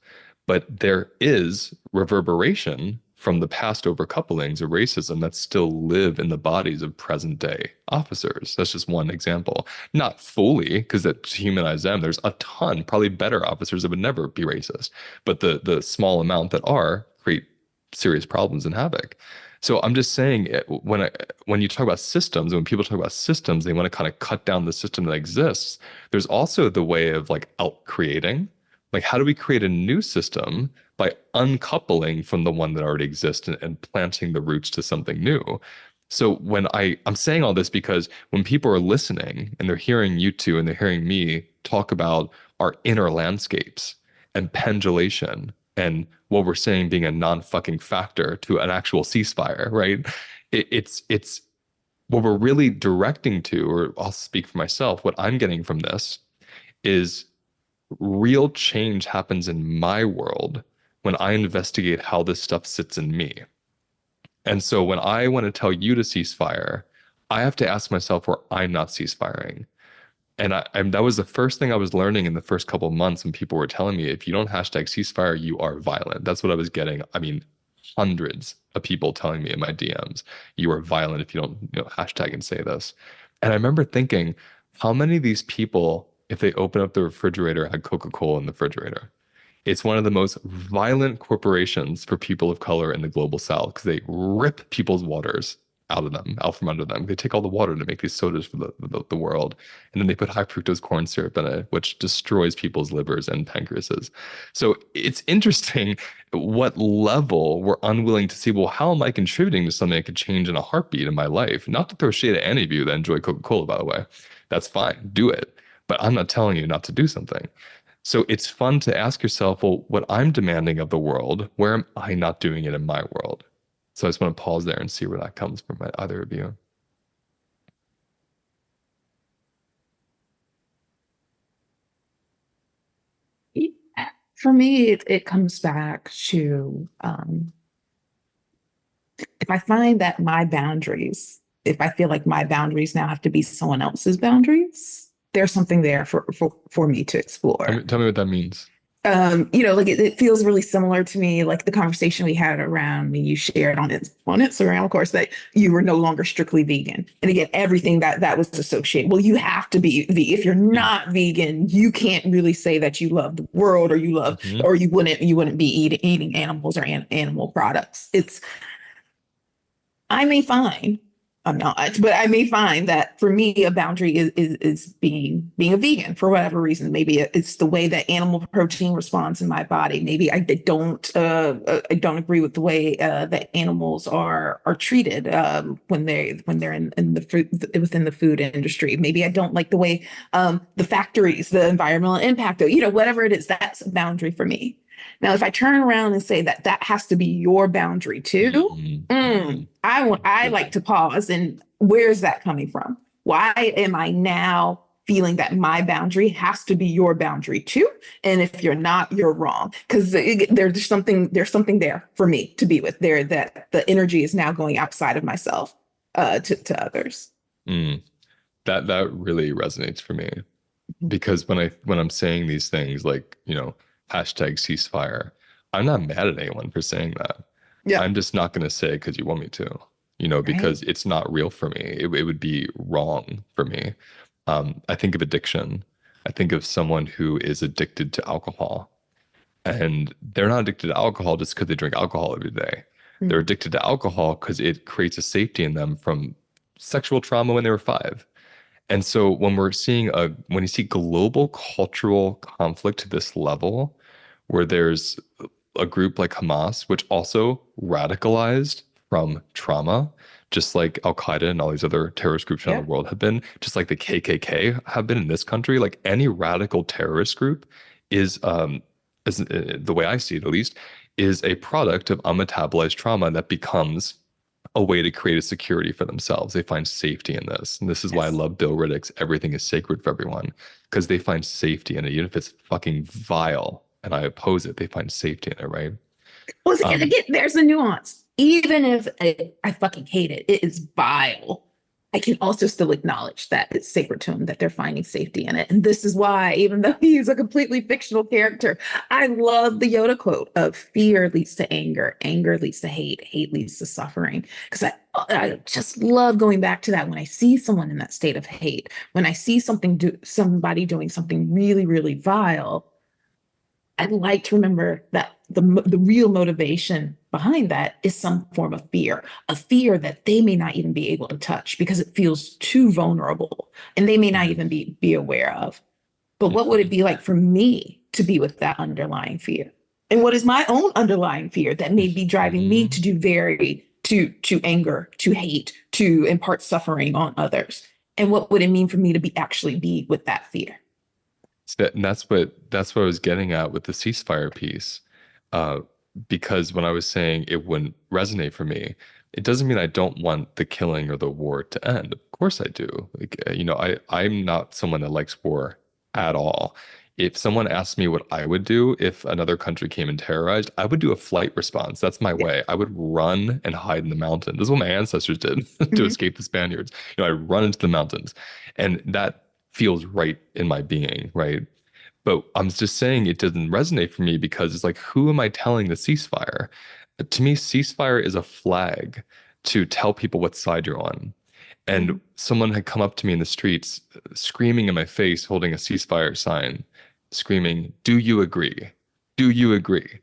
But there is reverberation from the past overcouplings of racism that still live in the bodies of present day officers. That's just one example. Not fully, because to humanize them, there's a ton, probably better officers that would never be racist. But the small amount that are create serious problems and havoc. So I'm just saying when you talk about systems, and when people talk about systems, they want to kind of cut down the system that exists. There's also the way of like out creating. Like, how do we create a new system by uncoupling from the one that already exists and planting the roots to something new? So when I'm saying all this because when people are listening and they're hearing you two and they're hearing me talk about our inner landscapes and pendulation and what we're saying being a non-fucking factor to an actual ceasefire, right? It's what we're really directing to, or I'll speak for myself, what I'm getting from this is real change happens in my world when I investigate how this stuff sits in me. And so when I want to tell you to cease fire, I have to ask myself where I'm not ceasefiring. And that was the first thing I was learning in the first couple of months when people were telling me, if you don't hashtag ceasefire, you are violent. That's what I was getting. I mean, hundreds of people telling me in my DMs, you are violent if you don't, hashtag and say this. And I remember thinking, how many of these people, if they open up the refrigerator, had Coca-Cola in the refrigerator? It's one of the most violent corporations for people of color in the global South because they rip people's waters out from under them. They take all the water to make these sodas for the world. And then they put high fructose corn syrup in it, which destroys people's livers and pancreases. So it's interesting what level we're unwilling to see, well, how am I contributing to something that could change in a heartbeat in my life? Not to throw shade at any of you that enjoy Coca-Cola, by the way. That's fine. Do it. But I'm not telling you not to do something. So it's fun to ask yourself, well, what I'm demanding of the world, where am I not doing it in my world? So I just want to pause there and see where that comes from either of you. For me, it comes back to if I find that my boundaries, if I feel like my boundaries now have to be someone else's boundaries, there's something there for me to explore. Tell me what that means. Like it feels really similar to me, like the conversation we had around when you shared on Instagram, of course, that you were no longer strictly vegan. And again, everything that was associated. Well, you have to be vegan. If you're not vegan, you can't really say that you love the world or you love, Mhm. or you wouldn't be eating animals or animal products. I may find I'm not, but I may find that for me, a boundary is being a vegan for whatever reason. Maybe it's the way that animal protein responds in my body. Maybe I don't agree with the way that animals are treated when they're in the food within the food industry. Maybe I don't like the way the factories, the environmental impact, whatever it is. That's a boundary for me. Now, if I turn around and say that that has to be your boundary too, I like to pause and where's that coming from? Why am I now feeling that my boundary has to be your boundary too? And if you're not, you're wrong. Because there's something there for me to be with there that the energy is now going outside of myself to others. Mm. That really resonates for me because when I'm saying these things like, hashtag ceasefire, I'm not mad at anyone for saying that. Yeah. I'm just not going to say it because you want me to, because it's not real for me. It would be wrong for me. I think of addiction. I think of someone who is addicted to alcohol. And they're not addicted to alcohol just because they drink alcohol every day. They're addicted to alcohol because it creates a safety in them from sexual trauma when they were 5. And so when you see global cultural conflict to this level, where there's a group like Hamas, which also radicalized from trauma, just like Al Qaeda and all these other terrorist groups around the world have been, just like the KKK have been in this country, like any radical terrorist group is, the way I see it at least, is a product of unmetabolized trauma that becomes a way to create a security for themselves. They find safety in this. And this is why I love Bill Riddick's Everything is Sacred for Everyone, because they find safety in it. Even if it's fucking vile and I oppose it, they find safety in it, right? Well, again, there's a nuance. Even if I fucking hate it, it is vile. I can also still acknowledge that it's sacred to him, that they're finding safety in it. And this is why, even though he's a completely fictional character, I love the Yoda quote of fear leads to anger, anger leads to hate, hate leads to suffering. Because I just love going back to that when I see someone in that state of hate, when I see somebody doing something really, really vile. I'd like to remember that the real motivation behind that is some form of fear, a fear that they may not even be able to touch because it feels too vulnerable and they may not even be aware of. But what would it be like for me to be with that underlying fear? And what is my own underlying fear that may be driving me to do to anger, to hate, to impart suffering on others? And what would it mean for me to actually be with that fear? And that's what I was getting at with the ceasefire piece. Because when I was saying it wouldn't resonate for me, it doesn't mean I don't want the killing or the war to end. Of course I do. Like, I'm not someone that likes war at all. If someone asked me what I would do if another country came and terrorized, I would do a flight response. That's my way. I would run and hide in the mountains. This is what my ancestors did to escape the Spaniards. I run into the mountains, and that feels right in my being, right? But I'm just saying it doesn't resonate for me because it's like, who am I telling the ceasefire? To me, ceasefire is a flag to tell people what side you're on. And someone had come up to me in the streets, screaming in my face, holding a ceasefire sign, screaming, "Do you agree? Do you agree?"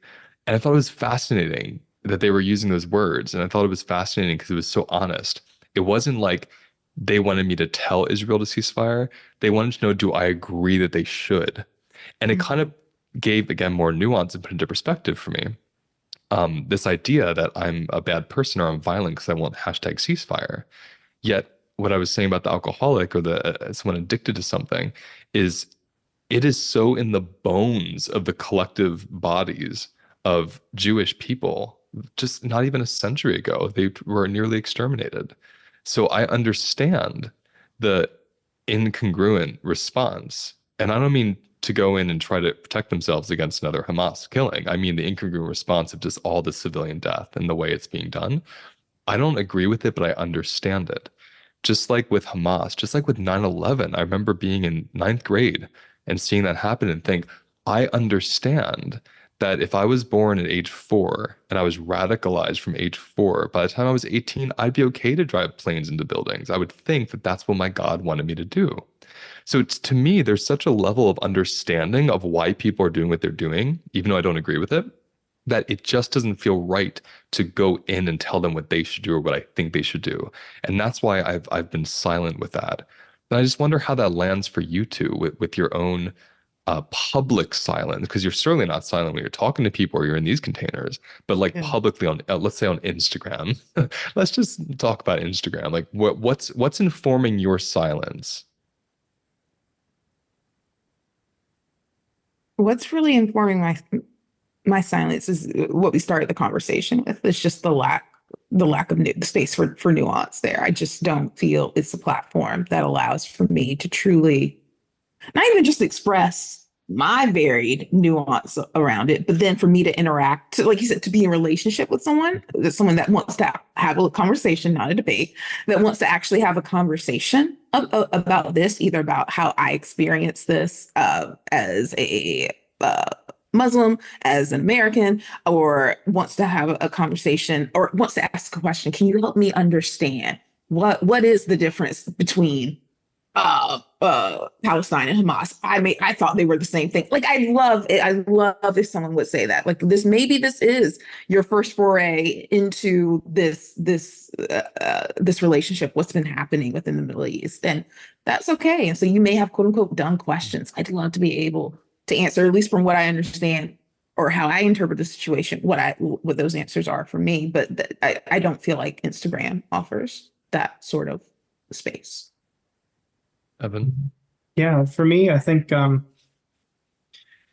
And I thought it was fascinating that they were using those words. And I thought it was fascinating because it was so honest. It wasn't like they wanted me to tell Israel to ceasefire. They wanted to know, do I agree that they should? And it kind of gave, again, more nuance and put into perspective for me. This idea that I'm a bad person or I'm violent because I want hashtag ceasefire. Yet what I was saying about the alcoholic or someone addicted to something is it is so in the bones of the collective bodies of Jewish people. Just not even a century ago, they were nearly exterminated. So I understand the incongruent response. And I don't mean to go in and try to protect themselves against another Hamas killing. I mean the incongruent response of just all the civilian death and the way it's being done. I don't agree with it, but I understand it. Just like with Hamas, just like with 9/11, I remember being in 9th grade and seeing that happen and think, I understand that if I was born at age 4 and I was radicalized from age 4, by the time I was 18, I'd be okay to drive planes into buildings. I would think that that's what my God wanted me to do. So to me, there's such a level of understanding of why people are doing what they're doing, even though I don't agree with it. that it just doesn't feel right to go in and tell them what they should do or what I think they should do. And that's why I've been silent with that. And I just wonder how that lands for you two with your own public silence, because you're certainly not silent when you're talking to people or you're in these containers, but like Yeah. publicly on, let's say on Instagram. Let's just talk about Instagram. Like what's informing your silence? What's really informing my silence is what we started the conversation with. It's just the lack of the space for nuance there. I just don't feel it's a platform that allows for me to truly not even just express my varied nuance around it, but then for me to interact, like you said, to be in relationship with someone that wants to have a conversation, not a debate, that wants to actually have a conversation about this, either about how I experience this as a Muslim, as an American, or wants to have a conversation or wants to ask a question. Can you help me understand what is the difference between Palestine and Hamas? I thought they were the same thing. Like I love it. I love if someone would say that. Like maybe this is your first foray into this relationship, what's been happening within the Middle East. And that's okay. And so you may have quote unquote dumb questions. I'd love to be able to answer, at least from what I understand or how I interpret the situation, what those answers are for me. But I don't feel like Instagram offers that sort of space. Evan? Yeah, for me, I think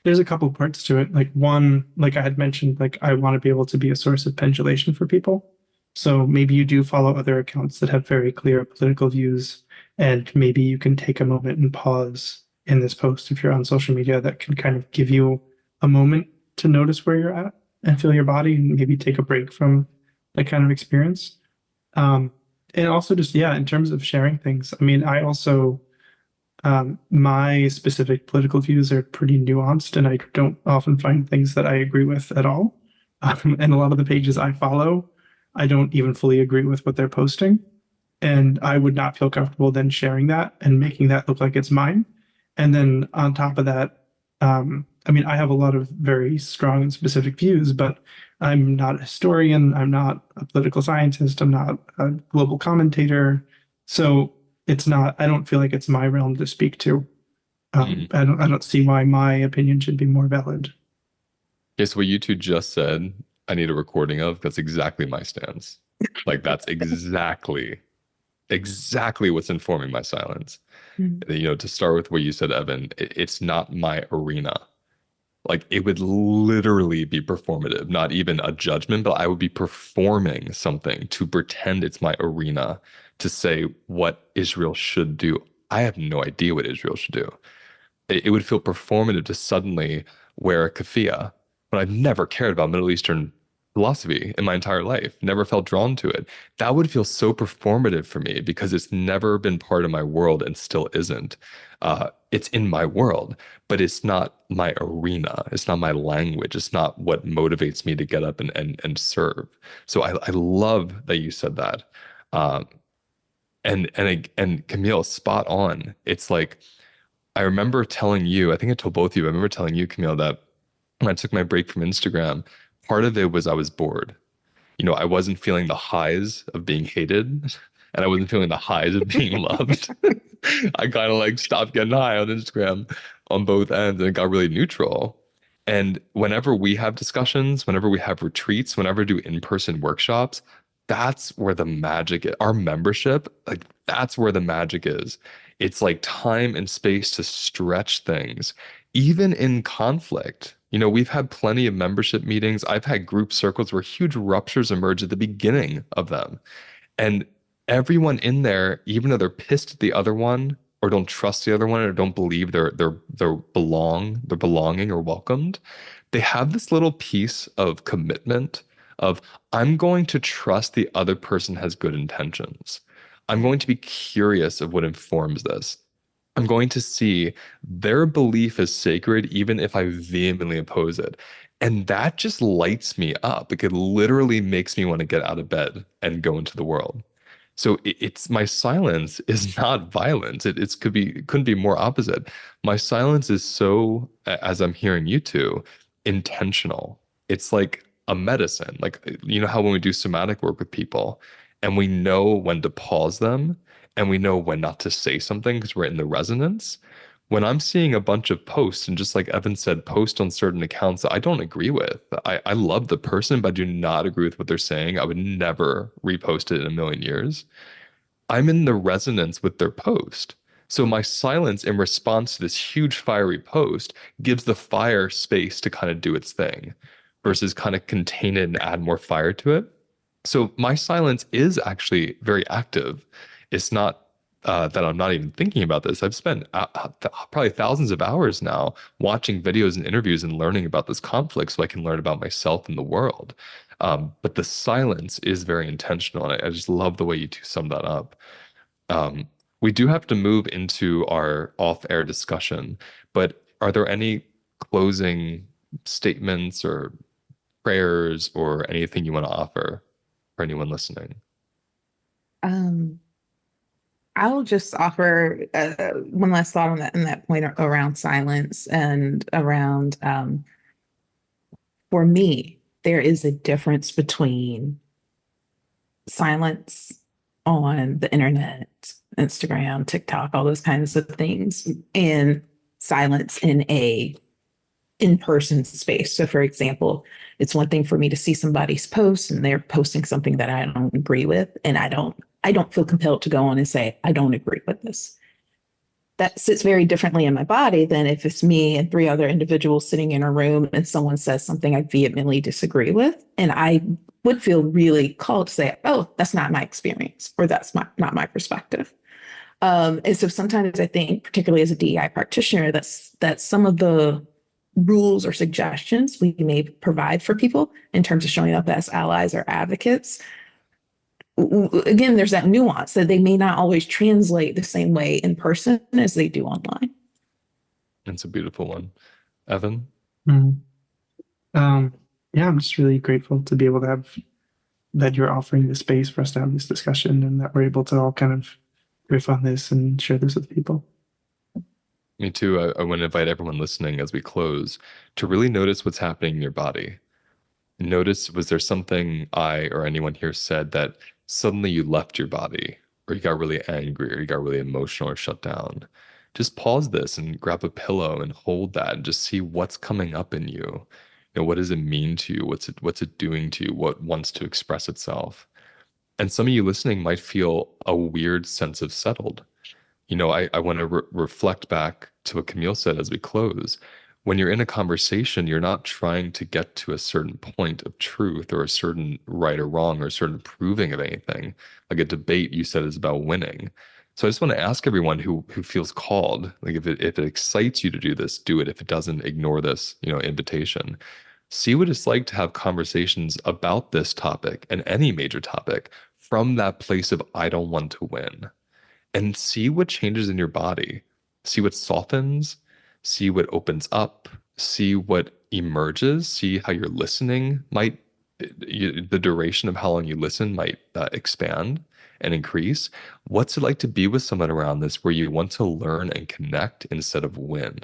there's a couple parts to it. Like one, like I had mentioned, like I want to be able to be a source of pendulation for people. So maybe you do follow other accounts that have very clear political views, and maybe you can take a moment and pause in this post if you're on social media. That can kind of give you a moment to notice where you're at and feel your body and maybe take a break from that kind of experience. And also just, yeah, in terms of sharing things, I mean, I also my specific political views are pretty nuanced, and I don't often find things that I agree with at all. And a lot of the pages I follow, I don't even fully agree with what they're posting. And I would not feel comfortable then sharing that and making that look like it's mine. And then on top of that, I mean, I have a lot of very strong and specific views, but I'm not a historian. I'm not a political scientist. I'm not a global commentator. So it's not, I don't feel like it's my realm to speak to. I don't see why my opinion should be more valid. Guess what you two just said, I need a recording of. That's exactly my stance. Like that's exactly what's informing my silence. You know, to start with what you said, Evan, it's not my arena. Like it would literally be performative, not even a judgment, but I would be performing something to pretend it's my arena to say what Israel should do. I have no idea what Israel should do. It would feel performative to suddenly wear a keffiyeh when I've never cared about Middle Eastern philosophy in my entire life, never felt drawn to it. That would feel so performative for me because it's never been part of my world and still isn't. It's in my world, but it's not my arena. It's not my language. It's not what motivates me to get up and serve. So I love that you said that. Um, and Camille, spot on. It's like I remember telling you, I think I told both of you, I remember telling you, Camille, that when I took my break from Instagram, part of it was I was bored. You know, I wasn't feeling the highs of being hated, and I wasn't feeling the highs of being loved. I kind of like stopped getting high on Instagram on both ends, and it got really neutral. And whenever we have discussions, whenever we have retreats, whenever we do in-person workshops, that's where the magic is. Our membership, like that's where the magic is. It's like time and space to stretch things, even in conflict. You know, we've had plenty of membership meetings. I've had group circles where huge ruptures emerge at the beginning of them. And everyone in there, even though they're pissed at the other one or don't trust the other one or don't believe they're belonging or welcomed, they have this little piece of commitment of I'm going to trust the other person has good intentions. I'm going to be curious of what informs this. I'm going to see their belief is sacred, even if I vehemently oppose it. And that just lights me up. It literally makes me want to get out of bed and go into the world. So it's my silence is not violence. Couldn't be more opposite. My silence is so, as I'm hearing you two, intentional. It's like a medicine. Like, you know how when we do somatic work with people and we know when to pause them and we know when not to say something because we're in the resonance. When I'm seeing a bunch of posts and just like Evan said, post on certain accounts that I don't agree with. I love the person, but I do not agree with what they're saying. I would never repost it in a million years. I'm in the resonance with their post. So my silence in response to this huge fiery post gives the fire space to kind of do its thing versus kind of contain it and add more fire to it. So my silence is actually very active. It's not that I'm not even thinking about this. I've spent probably thousands of hours now watching videos and interviews and learning about this conflict so I can learn about myself and the world. But the silence is very intentional. And I just love the way you two summed that up. Um, we do have to move into our off-air discussion, but are there any closing statements or prayers or anything you want to offer for anyone listening? Um, I'll just offer one last thought on that point around silence and around for me, there is a difference between silence on the internet, Instagram, TikTok, all those kinds of things, and silence in a in-person space. So for example, it's one thing for me to see somebody's post and they're posting something that I don't agree with, and I don't feel compelled to go on and say, I don't agree with this. That sits very differently in my body than if it's me and three other individuals sitting in a room and someone says something I vehemently disagree with. And I would feel really called to say, oh, that's not my experience, or that's not my perspective. And so sometimes I think, particularly as a DEI practitioner, that some of the rules or suggestions we may provide for people in terms of showing up as allies or advocates, again, there's that nuance that they may not always translate the same way in person as they do online. It's a beautiful one. Evan? Mm. Yeah, I'm just really grateful to be able to have that you're offering the space for us to have this discussion and that we're able to all kind of riff on this and share this with people. Me too. I want to invite everyone listening as we close to really notice what's happening in your body. Notice, was there something I or anyone here said that suddenly you left your body, or you got really angry, or you got really emotional or shut down? Just pause this and grab a pillow and hold that and just see what's coming up in you. You know, what does it mean to you? What's it doing to you? What wants to express itself? And some of you listening might feel a weird sense of settled. You know, I want to reflect back to what Camille said as we close. When you're in a conversation, you're not trying to get to a certain point of truth or a certain right or wrong or a certain proving of anything. Like a debate, you said, is about winning. So I just want to ask everyone who feels called, like if it excites you to do this, do it. If it doesn't, ignore this, invitation. See what it's like to have conversations about this topic and any major topic from that place of I don't want to win. And see what changes in your body. See what softens, see what opens up, see what emerges, see how your listening might, the duration of how long you listen might expand and increase. What's it like to be with someone around this where you want to learn and connect instead of win?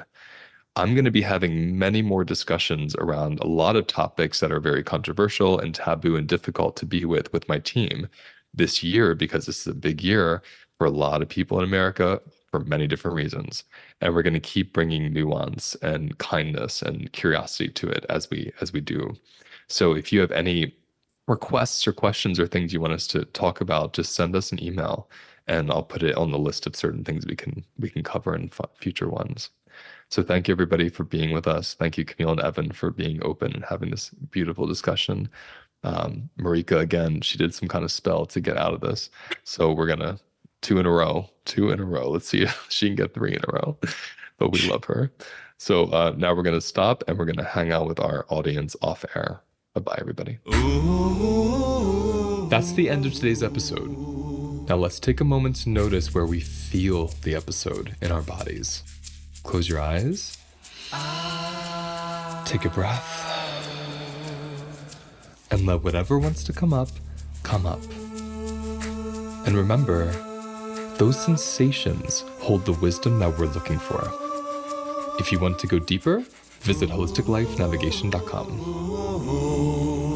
I'm going to be having many more discussions around a lot of topics that are very controversial and taboo and difficult to be with my team this year, because this is a big year for a lot of people in America for many different reasons. And we're going to keep bringing nuance and kindness and curiosity to it as we do. So if you have any requests or questions or things you want us to talk about, just send us an email and I'll put it on the list of certain things we can cover in future ones. So thank you everybody for being with us. Thank you, Camille and Evan, for being open and having this beautiful discussion. Marika, again, she did some kind of spell to get out of this. So we're going to two in a row. Let's see if she can get 3 in a row, but we love her. So now we're going to stop and we're going to hang out with our audience off air. Bye-bye, everybody. That's the end of today's episode. Now let's take a moment to notice where we feel the episode in our bodies. Close your eyes. Take a breath. And let whatever wants to come up, come up. And remember, those sensations hold the wisdom that we're looking for. If you want to go deeper, Visit holisticlifenavigation.com.